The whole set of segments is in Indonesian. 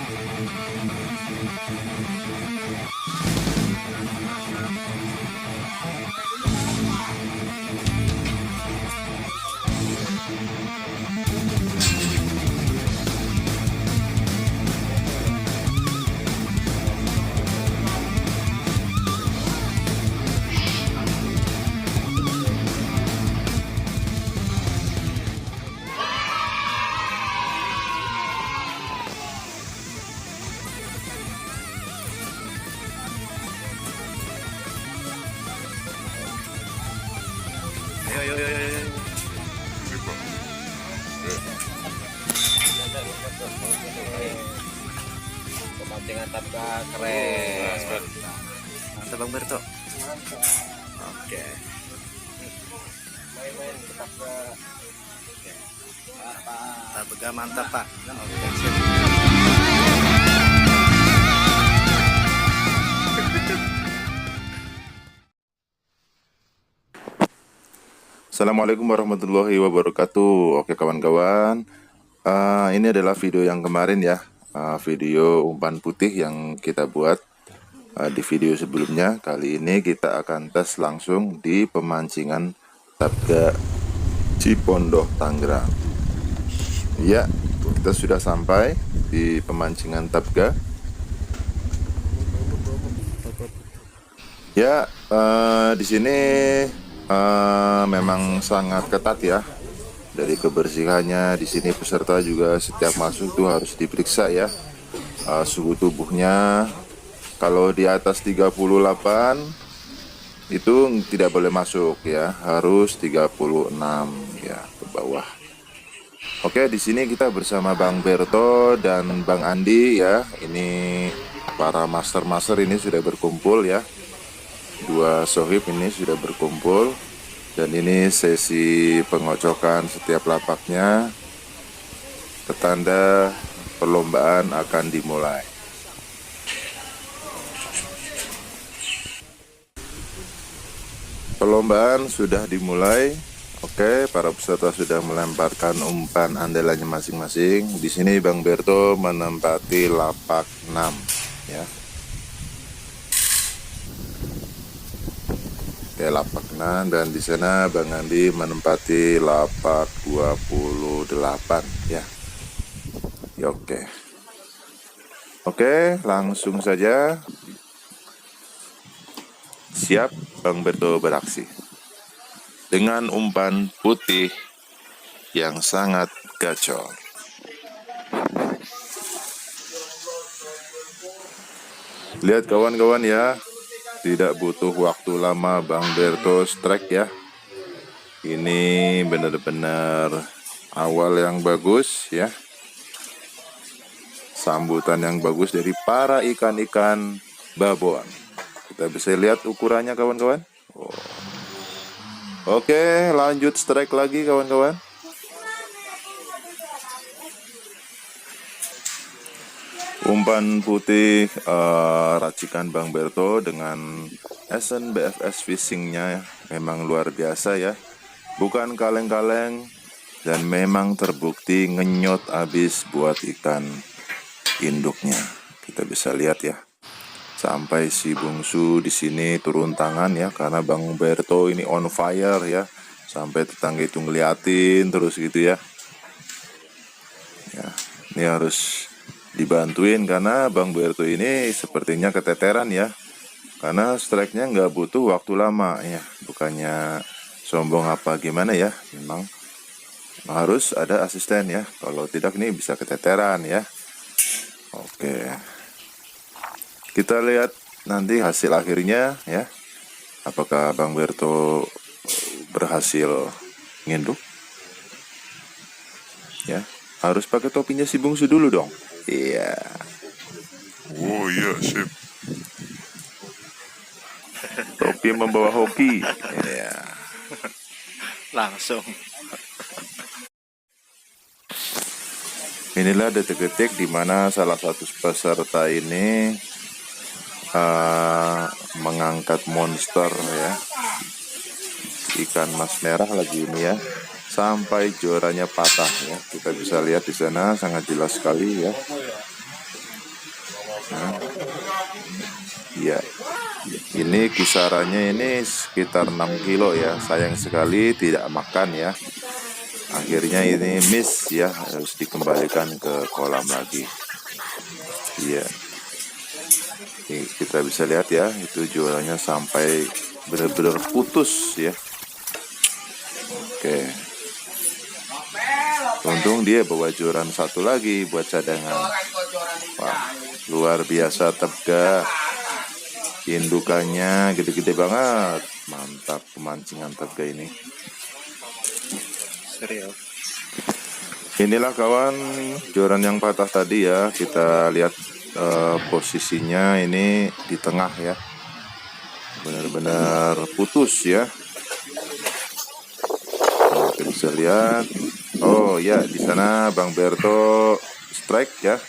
Ayo. Pemancingan tapka keren. Mantap Bang Berto. Oke. Main-main tapka. Tapka mantap Pak. Oke, siap. Assalamualaikum warahmatullahi wabarakatuh. Oke kawan-kawan, ini adalah video yang kemarin ya, video umpan putih yang kita buat di video sebelumnya. Kali ini kita akan tes langsung di pemancingan Tapga Cipondoh, Tangerang. Ya, kita sudah sampai di pemancingan Tapga. Ya, di sini memang sangat ketat ya dari kebersihannya. Di sini peserta juga setiap masuk tuh harus diperiksa ya, suhu tubuhnya. Kalau di atas 38 itu tidak boleh masuk ya, harus 36 ya ke bawah. Oke, di sini kita bersama Bang Berto dan Bang Andi ya. Ini para master ini sudah berkumpul ya. Dua sohib ini sudah berkumpul, dan ini sesi pengocokan setiap lapaknya. Petanda perlombaan akan dimulai. Perlombaan sudah dimulai. Oke, para peserta sudah melemparkan umpan andalannya masing-masing. Di sini Bang Berto menempati lapak 6 ya. Oke, lapak 6, dan di sana Bang Andi menempati lapak 28 ya. Ya, oke. Oke, langsung saja. Siap, Bang Berto beraksi. Dengan umpan putih yang sangat gacor. Lihat kawan-kawan ya. Tidak butuh waktu lama Bang Berto strike ya. Ini benar-benar awal yang bagus ya. Sambutan yang bagus dari para ikan-ikan baboan. Kita bisa lihat ukurannya kawan-kawan. Oh. Oke, lanjut strike lagi kawan-kawan. Umpan putih racikan Bang Berto dengan Esen BFS fishingnya memang luar biasa ya. Bukan kaleng-kaleng, dan memang terbukti ngenyot abis buat ikan induknya. Kita bisa lihat ya. Sampai si bungsu di sini turun tangan ya, karena Bang Berto ini on fire ya. Sampai tetangga itu ngeliatin terus gitu ya. Ya, ini harus dibantuin karena Bang Berto ini sepertinya keteteran ya, karena strike-nya nggak butuh waktu lama ya. Bukannya sombong apa gimana ya, memang harus ada asisten ya, kalau tidak nih bisa keteteran ya. Oke, kita lihat nanti hasil akhirnya ya, apakah Bang Berto berhasil nginduk ya. Harus pakai topinya si bungsu dulu dong. Iya. Oh iya, sip. Topi membawa hoki. Iya. Langsung. Inilah detik-detik di mana salah satu peserta ini mengangkat monster ya. Ikan mas merah lagi ini ya. Sampai jorannya patah ya. Kita bisa lihat di sana sangat jelas sekali ya. Ya, ini kisarannya ini sekitar 6 kilo ya. Sayang sekali tidak makan ya. Akhirnya ini miss ya, harus dikembalikan ke kolam lagi. Iya. Ini kita bisa lihat ya, itu jualannya sampai benar-benar putus ya. Oke. Untung dia bawa joran satu lagi buat cadangan. Wah, luar biasa Tebga. Indukannya gede-gede banget. Mantap pemancingan Tebga ini. Serius. Inilah kawan joran yang patah tadi ya. Kita lihat posisinya ini di tengah ya. Benar-benar putus ya. Kita bisa lihat. Oh ya, di sana Bang Berto strike ya.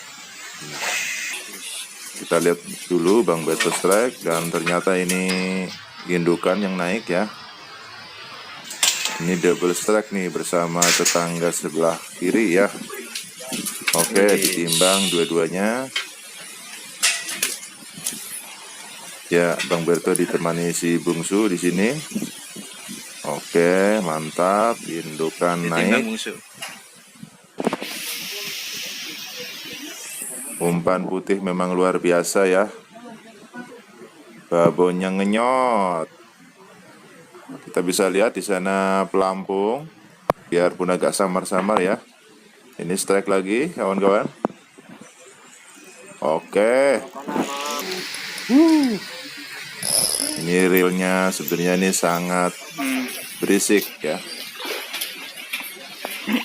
Kita lihat dulu Bang Berto strike dan ternyata ini indukan yang naik ya. Ini double strike nih bersama tetangga sebelah kiri ya. Oke, ditimbang dua-duanya. Ya, Bang Berto ditemani si Bungsu di sini. Oke, mantap. Indukan naik. Umpan putih memang luar biasa ya. Babonnya ngenyot. Kita bisa lihat di sana pelampung. Biarpun agak samar-samar ya. Ini strike lagi kawan-kawan. Oke. Ini reelnya sebenarnya ini sangat berisik ya.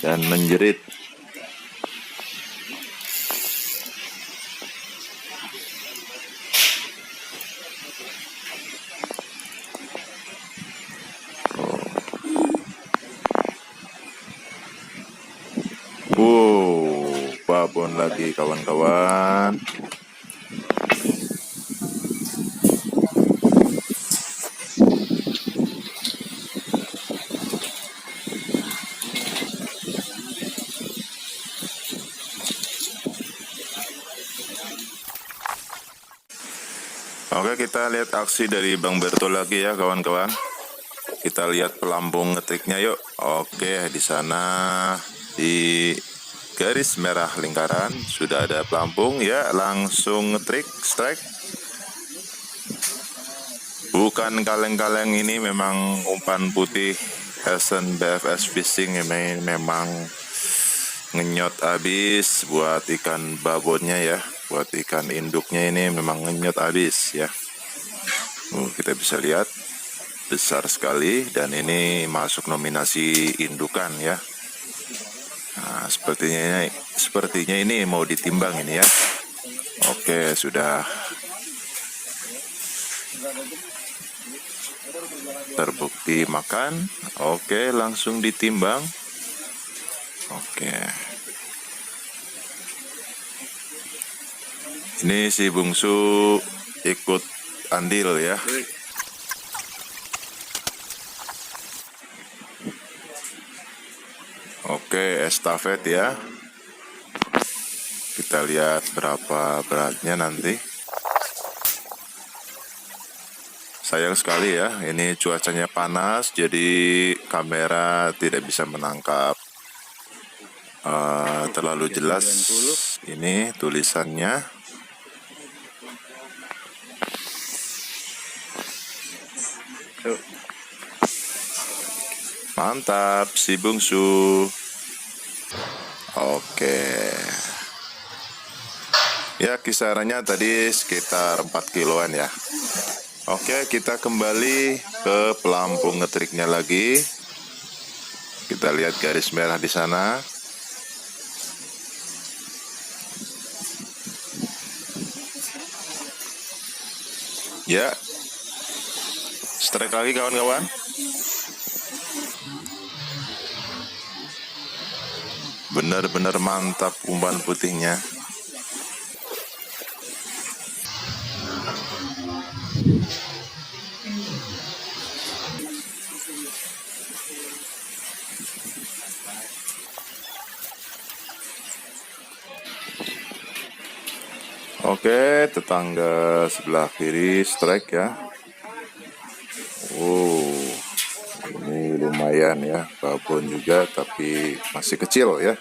Dan menjerit. Babon lagi kawan-kawan. Oke, kita lihat aksi dari Bang Berto lagi ya kawan-kawan. Kita lihat pelampung ngetriknya yuk. Oke, di sana di garis merah lingkaran sudah ada pelampung ya, langsung ngetrik strike. Bukan kaleng-kaleng, ini memang umpan putih SN BFS Fishing. Ini memang ngenyot habis buat ikan babonnya ya, buat ikan induknya ini memang ngenyot habis ya. Kita bisa lihat besar sekali dan ini masuk nominasi indukan ya. Nah, sepertinya ini mau ditimbang ini ya. Oke, sudah terbukti makan. Oke, langsung ditimbang. Oke. Ini si Bungsu ikut andil ya. Oke, estafet ya. Kita lihat berapa beratnya nanti. Sayang sekali ya, ini cuacanya panas, jadi kamera tidak bisa menangkap terlalu jelas ini tulisannya. Mantap si Bungsu. Oke. Ya, kisarannya tadi sekitar 4 kiloan ya. Oke, kita kembali ke pelampung ngetriknya lagi. Kita lihat garis merah di sana. Ya. Strike lagi kawan-kawan. Benar-benar mantap umpan putihnya. Oke, tetangga sebelah kiri strike ya. Ini lumayan ya, babon juga tapi masih kecil ya.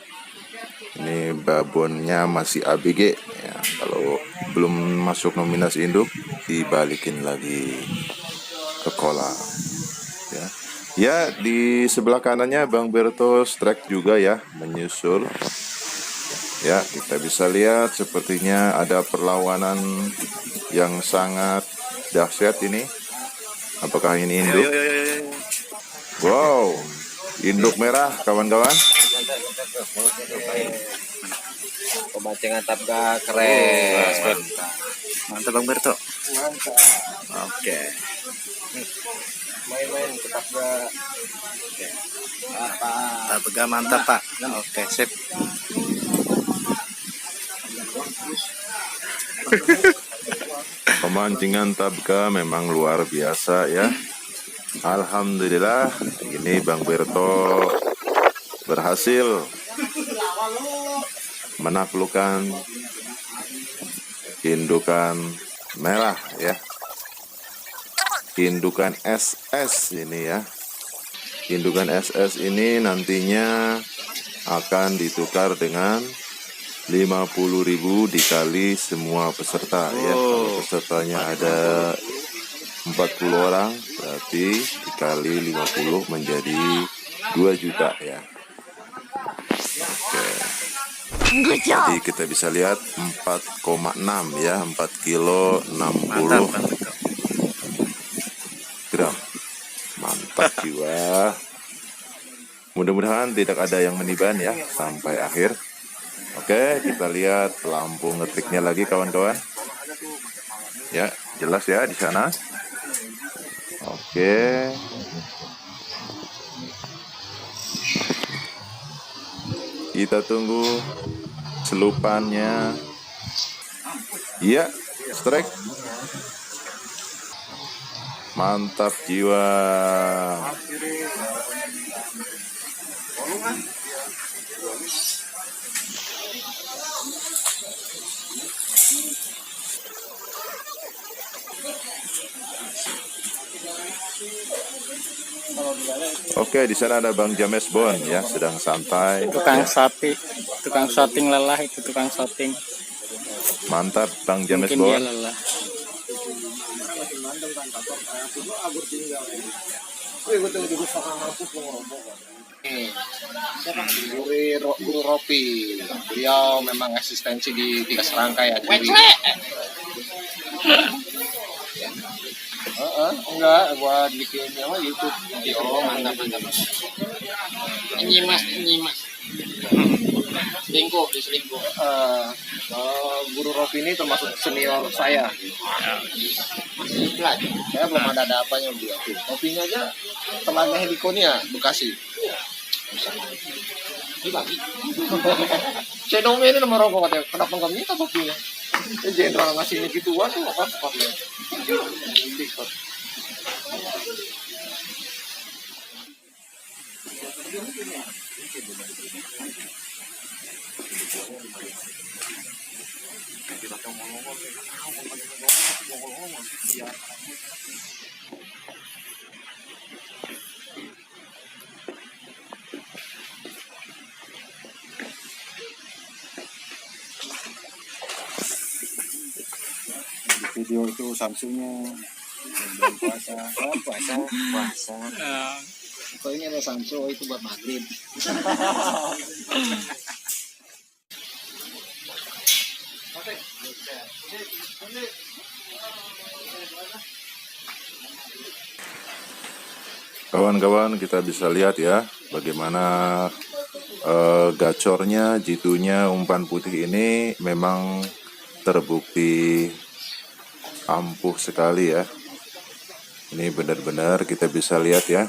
Ini babonnya masih ABG ya. Kalau belum masuk nominasi induk dibalikin lagi ke kolam ya. Ya, di sebelah kanannya Bang Berto strike juga ya, menyusul. Ya, kita bisa lihat sepertinya ada perlawanan yang sangat dahsyat ini. Apakah ini induk? Wow, induk merah kawan-kawan. Pemancingan tapga keren. Mantap Bang Berto. Mantap. Oke. Main-main ke tapga. Apa? Tapga mantap Pak. Oke, sip. Pemancingan tabga memang luar biasa ya. Alhamdulillah, ini Bang Berto berhasil menaklukkan indukan merah ya. Indukan SS ini ya. Indukan SS ini nantinya akan ditukar dengan 50.000 dikali semua peserta ya. Kalau pesertanya ada 40 orang, berarti dikali 50 menjadi 2 juta ya. Oke. Jadi kita bisa lihat 4,6 ya, 4 kilo 60 gram. Mantap jiwa. Mudah-mudahan tidak ada yang meniban ya sampai akhir. Oke, kita lihat lampu ngetriknya lagi kawan-kawan. Ya, jelas ya di sana. Oke. Kita tunggu selupannya. Iya, strike. Mantap jiwa. Oke, di sana ada Bang James Bon ya, sedang santai. Tukang sapi, tukang shooting lelah itu tukang shooting. Mantap Bang James Mungkin dia Bon. lelah. Guru Ropi. Beliau memang asistensi di tiga serangkai ya. Enggak, gua bikinnya mah YouTube. Oh, mantap. Ini mas. Selingkuh. Guru Ropi ini termasuk senior saya. Saya belum ada apanya dia tuh. Kopinya aja Telaga Helikonia, Bekasi. Dibagi. Saya dong ini nomor rokok katanya. Kenapa nggak minta kopinya? Jenderal ngasihnya gituan tuh apa kopinya? Video itu Samsungnya puasa. Kok ini ada Samsung itu buat maghrib. Kawan-kawan, kita bisa lihat ya bagaimana gacornya, jitunya umpan putih ini memang terbukti ampuh sekali ya. Ini benar-benar kita bisa lihat ya,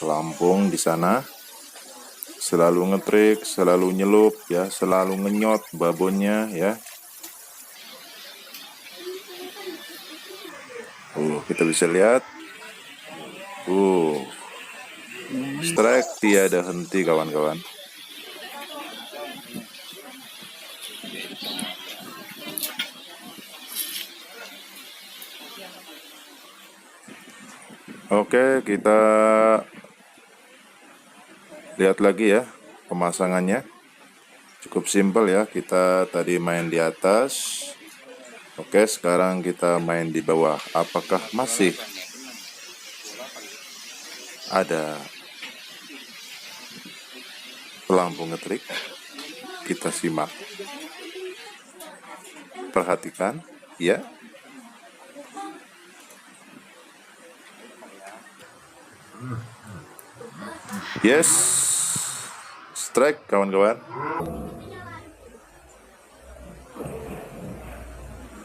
Lampung di sana selalu ngetrik, selalu nyelup ya, selalu ngenyot babonnya ya. Kita bisa lihat. Strike tiada henti kawan-kawan. Oke, kita lihat lagi ya pemasangannya. Cukup simpel ya, kita tadi main di atas. Oke, sekarang kita main di bawah. Apakah masih ada pelampung ngetrik? Kita simak. Perhatikan, ya. Yes, strike kawan-kawan.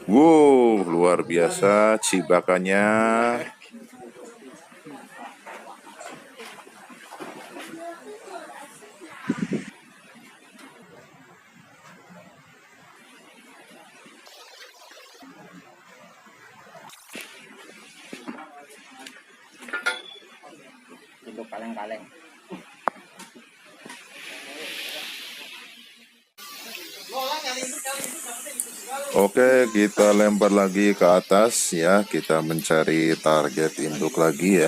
Wow, luar biasa cibakannya. Induk kaleng-kaleng. Oke, kita lempar lagi ke atas ya. Kita mencari target induk lagi ya.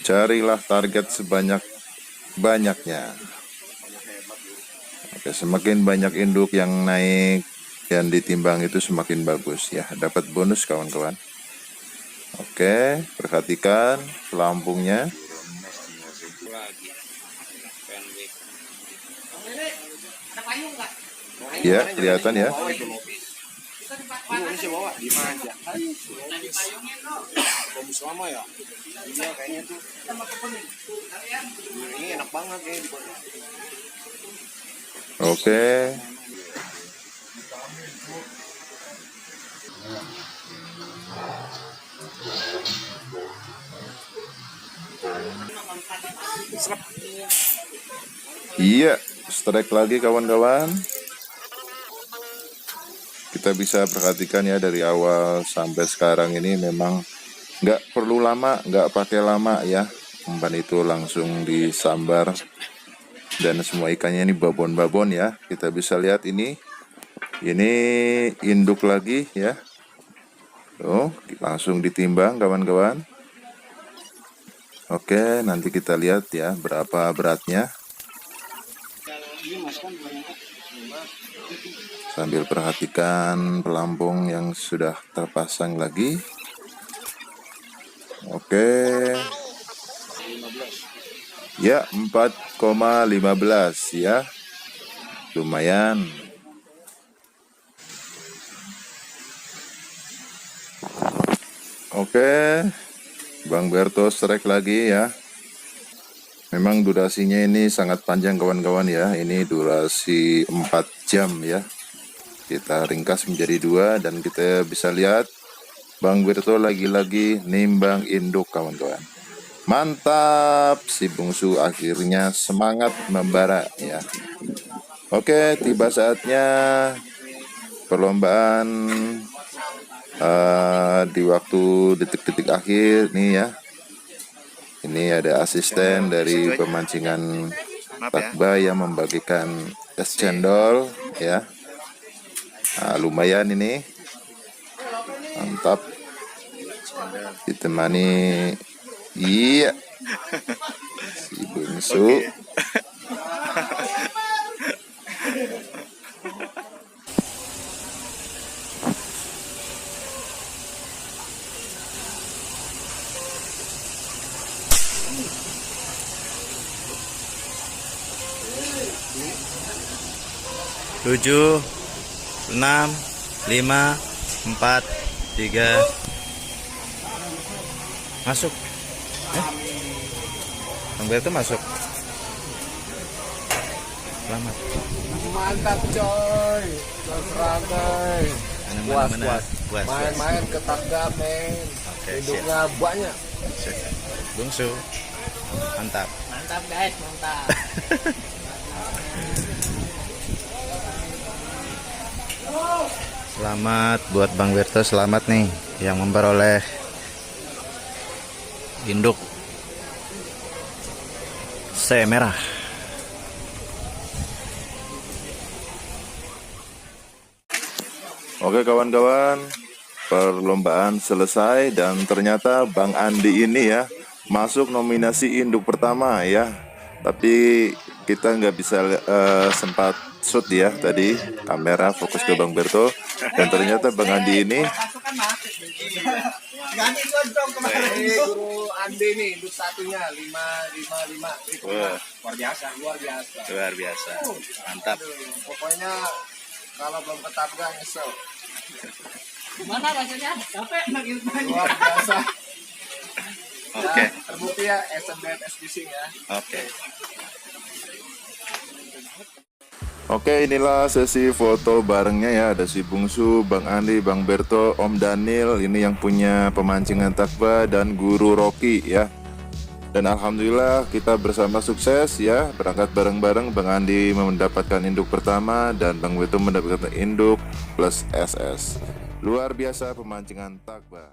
Carilah target sebanyak-banyaknya. Oke, semakin banyak induk yang naik dan ditimbang itu semakin bagus ya. Dapat bonus kawan-kawan. Oke, perhatikan pelampungnya. Ya, kelihatan ya. Ini enak banget ya. Oke. Iya, strike lagi kawan-kawan. Kita bisa perhatikan ya dari awal sampai sekarang ini memang nggak perlu lama, nggak pakai lama ya. Umpan itu langsung disambar dan semua ikannya ini babon-babon ya. Kita bisa lihat ini induk lagi ya. Tuh, langsung ditimbang kawan-kawan. Oke, nanti kita lihat ya berapa beratnya. Sambil perhatikan pelampung yang sudah terpasang lagi. Oke. Ya, 4,15 ya. Lumayan. Oke. Bang Berto strike lagi ya. Memang durasinya ini sangat panjang kawan-kawan ya. Ini durasi 4 jam ya. Kita ringkas menjadi 2 dan kita bisa lihat Bang Berto lagi-lagi nimbang induk kawan-kawan. Mantap, si bungsu akhirnya semangat membara ya. Oke, tiba saatnya perlombaan di waktu detik-detik akhir nih ya. Ini ada asisten dari pemancingan Takba yang membagikan es cendol ya. Nah, lumayan ini, mantap, ditemani iya si bungsu. Tujuh, 6, 5, 4, 3. Masuk. Bang Berto masuk. Selamat. Mantap coy. Seragam. Puas. Main-main ke Takba men. Oke, Induknya banyak. Bungsu. Mantap. Mantap guys, mantap. Selamat buat Bang Berto, selamat nih yang memperoleh induk C merah. Oke kawan-kawan, perlombaan selesai dan ternyata Bang Andi ini ya masuk nominasi induk pertama ya. Tapi kita nggak bisa sempat shoot ya tadi, kamera fokus ke Bang Berto, dan ternyata Bang Andi ini Guru Andi nih induk satunya 555. Luar biasa. Luar biasa. Mantap. Pokoknya kalau belum ketabrak nyesel. Gimana rasanya? Capek makin banyak. Luar biasa. Oke. Nah, terbukti ya SNBFS Fishing ya. Oke. Oke, inilah sesi foto barengnya ya. Ada si Bungsu, Bang Andi, Bang Berto, Om Daniel, ini yang punya pemancingan takba, dan Guru Rocky ya. Dan alhamdulillah kita bersama sukses ya, berangkat bareng-bareng. Bang Andi mendapatkan induk pertama dan Bang Berto mendapatkan induk plus SS. Luar biasa pemancingan takba.